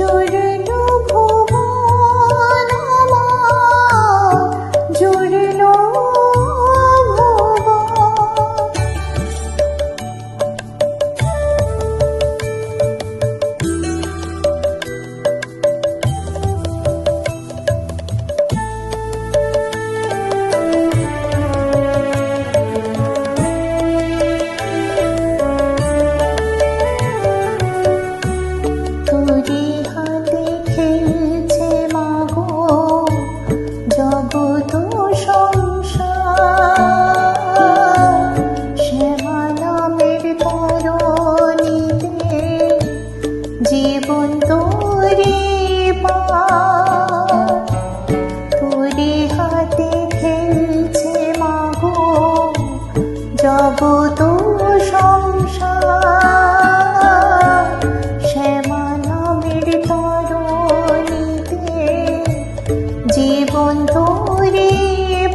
জুড়লো ভুবন আমার, জুড়লো ভুবন। তোরে হাতে খেলছে মাগো জগৎ সংসার, শ্যামা নামের তরণীতে জীবন তোরে পার। তোরে হাতে খেলছে মাগো জগৎ সংসার, শ্যামা নামের তরণীতে জীবন তোরে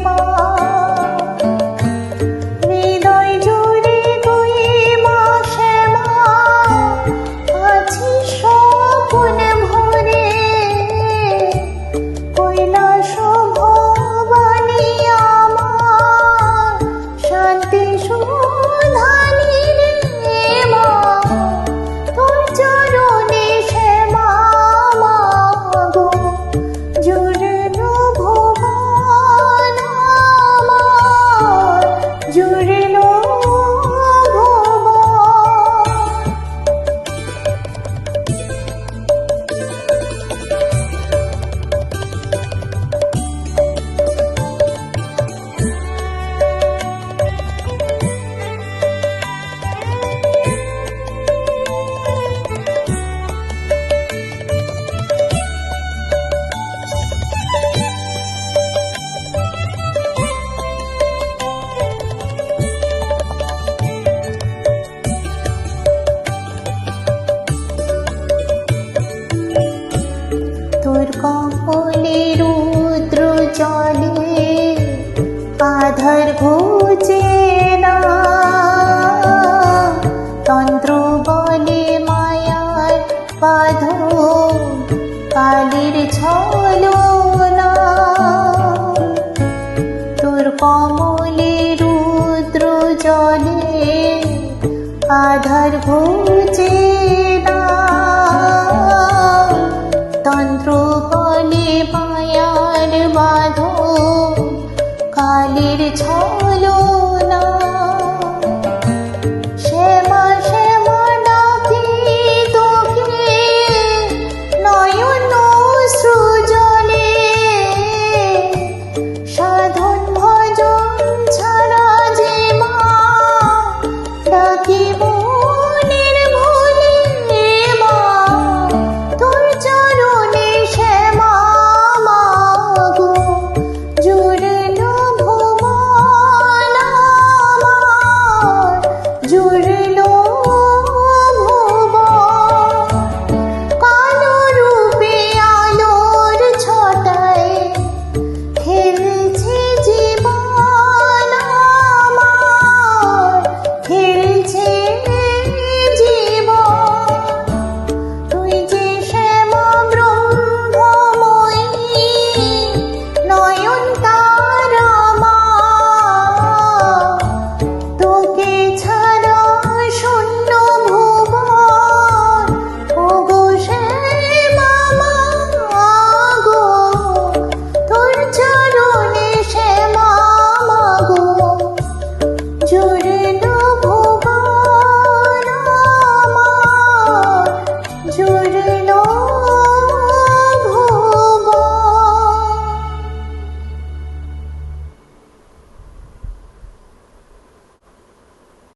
পার। হৃদয় জুড়ে তুই মা শ্যামা, আছিস স্বপন ভরে, কৈলাস ভবানী আমার শান্তি সুধানী রে মা। তোর চরণে শ্যামা মাগো জুড়লো ভুবন আমার, জুড়লো ভুবন। তোর কমলে রুদ্র জলে আধার ঘুচে না, তন্ত্র বলে মায়ার বাঁধন কালের ছলনা। তোর কমলে রুদ্র জলে আধার ঘুচে না, তন্ত্র বলে মায়ার বাঁধন কালের ছলনা।